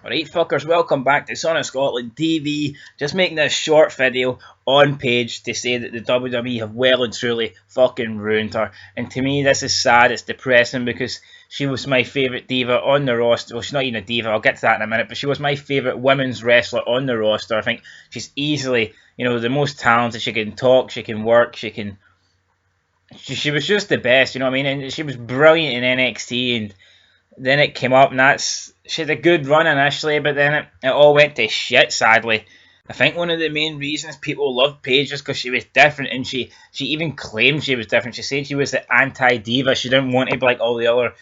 Alright fuckers, welcome back to Son of Scotland TV. Just making this short video on Paige to say that the WWE have well and truly fucking ruined her. And to me this is sad, it's depressing because she was my favourite diva on the roster. Well, she's not even a diva, I'll get to that in a minute, but she was my favourite women's wrestler on the roster. I think she's easily, the most talented. She can talk, she can work, she was just the best, you know what I mean? And she was brilliant in NXT, and then it came up, and she had a good run initially, but then it all went to shit, sadly. I think one of the main reasons people loved Paige is because she was different, and she even claimed she was different. She said she was the Anti-Diva. She didn't want to be like all the other,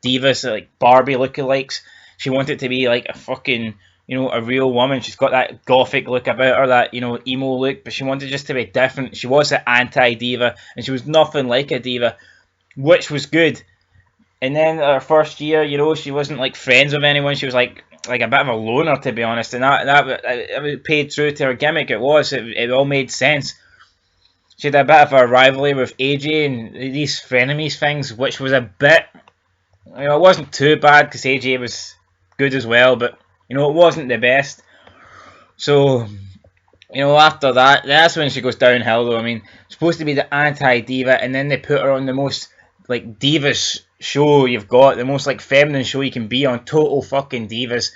divas, like Barbie lookalikes. She wanted to be like a fucking, a real woman. She's got that gothic look about her, that, emo look, but she wanted just to be different. She was the Anti-Diva, and she was nothing like a diva, which was good. And then her first year, she wasn't like friends with anyone. She was like a bit of a loner, to be honest. And that paid true to her gimmick. It all made sense. She had a bit of a rivalry with AJ and these frenemies things, which was a bit, it wasn't too bad because AJ was good as well, but it wasn't the best. So, after that, that's when she goes downhill though. I mean, supposed to be the Anti-Diva, and then they put her on the most like divas show you've got, the most like feminine show you can be on, Total fucking Divas.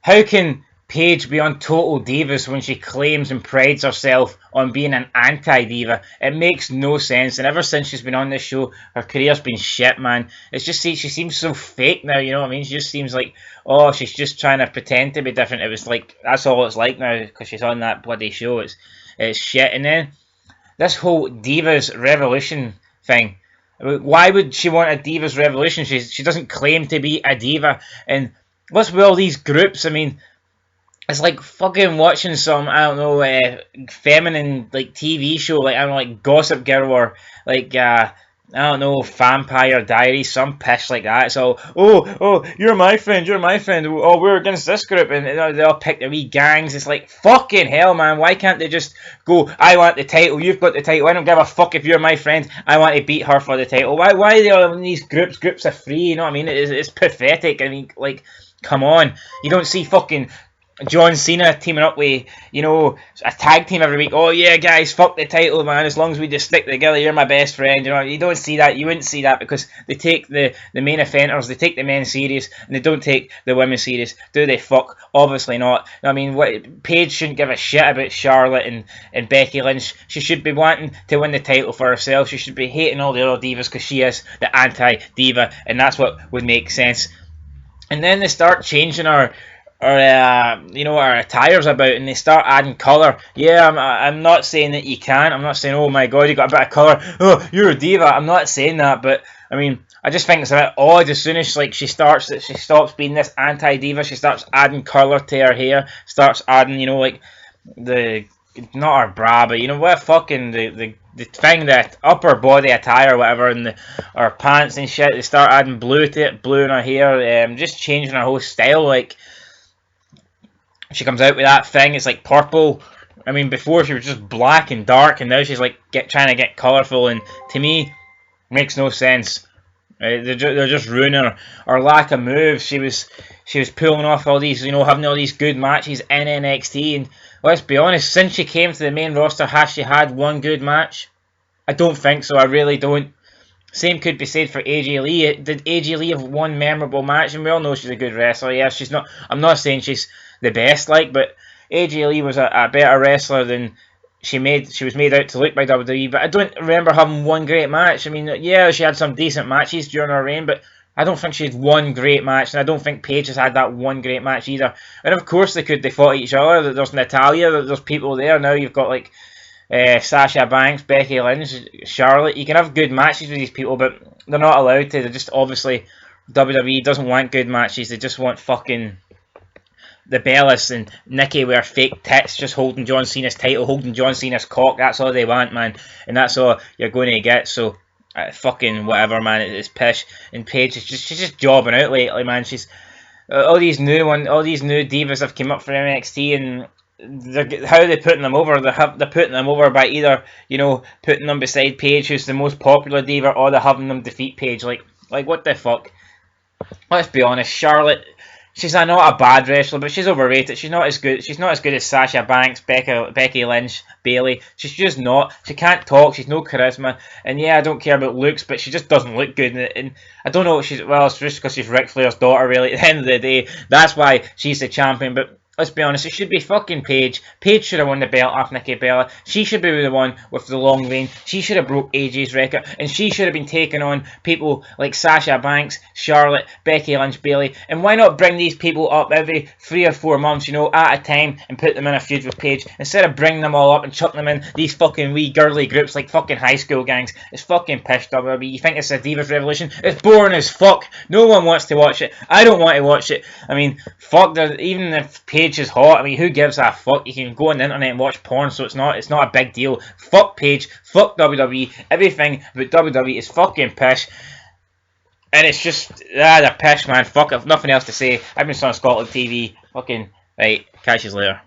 How can Paige be on Total Divas when she claims and prides herself on being an anti-diva? It makes no sense, and ever since she's been on this show, her career's been shit, man. It's just, she seems so fake now, you know what I mean? She just seems like, oh, she's just trying to pretend to be different. It was like, that's all it's like now, because she's on that bloody show. It's shit. And then, this whole Divas Revolution thing, why would she want a Divas Revolution? She doesn't claim to be a diva. And what's with all these groups? I mean, it's like fucking watching some, I don't know, feminine like TV show, like, I don't know, like Gossip Girl, or like I don't know, Vampire Diaries, some pish like that. So, oh, you're my friend. Oh, we're against this group, and they all pick their wee gangs. It's like, fucking hell, man. Why can't they just go, I want the title, you've got the title, I don't give a fuck if you're my friend, I want to beat her for the title. Why are they all in these groups of three, you know what I mean? It's pathetic. I mean, like, come on. You don't see fucking John Cena teaming up with, a tag team every week. Oh yeah, guys, fuck the title, man. As long as we just stick together, you're my best friend. You don't see that. You wouldn't see that because they take the main offenders, they take the men serious, and they don't take the women serious. Do they? Fuck, obviously not. I mean, Paige shouldn't give a shit about Charlotte and Becky Lynch. She should be wanting to win the title for herself. She should be hating all the other divas because she is the anti-diva, and that's what would make sense. And then they start changing our attires about, and they start adding colour. Yeah, I'm not saying that you can't. I'm not saying, oh my god, you got a bit of colour, oh, you're a diva. I'm not saying that, but I mean, I just think it's a bit odd. As soon as she stops being this anti-diva, she starts adding colour to her hair, starts adding, like not her bra, but what fucking the thing, that upper body attire or whatever, and her pants and shit. They start adding blue to it, blue in her hair, just changing her whole style. Like, she comes out with that thing, it's like purple. I mean, before she was just black and dark, and now she's like trying to get colourful, and to me, makes no sense. They're just ruining her lack of moves. She was pulling off all these, having all these good matches in NXT, and let's be honest, since she came to the main roster, has she had one good match? I don't think so. I really don't. Same could be said for AJ Lee. Did AJ Lee have one memorable match? And we all know she's a good wrestler. Yeah, she's not. I'm not saying she's the best, but AJ Lee was a better wrestler than she was made out to look by WWE. But I don't remember having one great match. I mean, yeah, she had some decent matches during her reign, but I don't think she had one great match, and I don't think Paige has had that one great match either. And of course they fought each other. There's Natalya, there's people there. Now you've got like Sasha Banks, Becky Lynch, Charlotte. You can have good matches with these people, but they're not allowed to. They're just, obviously, WWE doesn't want good matches. They just want fucking the Bellas and Nikki with her fake tits, just holding John Cena's title, holding John Cena's cock. That's all they want, man, and that's all you're going to get. So fucking whatever, man. It's pish. And Paige, she's just jobbing out lately, man. She's all these new divas have come up for NXT, and how are they putting them over? They're putting them over by either putting them beside Paige, who's the most popular diva, or they're having them defeat Paige. Like what the fuck? Let's be honest, Charlotte She's not a bad wrestler, but she's overrated. She's not as good. She's not as good as Sasha Banks, Becky Lynch, Bayley. She's just not. She can't talk. She's no charisma. And yeah, I don't care about looks, but she just doesn't look good. And I don't know what she's. Well, it's just because she's Ric Flair's daughter. Really, at the end of the day, that's why she's the champion. But let's be honest, it should be fucking Paige. Paige should have won the belt off Nikki Bella. She should be the one with the long reign. She should have broke AJ's record. And she should have been taking on people like Sasha Banks, Charlotte, Becky Lynch, Bayley. And why not bring these people up every 3 or 4 months, at a time, and put them in a feud with Paige, instead of bringing them all up and chucking them in these fucking wee girly groups like fucking high school gangs. It's fucking pish, WWE. You think it's a Divas Revolution? It's boring as fuck. No one wants to watch it. I don't want to watch it. I mean, fuck, even if Paige is hot, I mean, who gives a fuck? You can go on the internet and watch porn, so it's not a big deal. Fuck Paige, fuck WWE, everything about WWE is fucking pish. And it's just, they're pish, man. Fuck, I've nothing else to say. I've been on Scotland TV. Fucking, right, catch you later.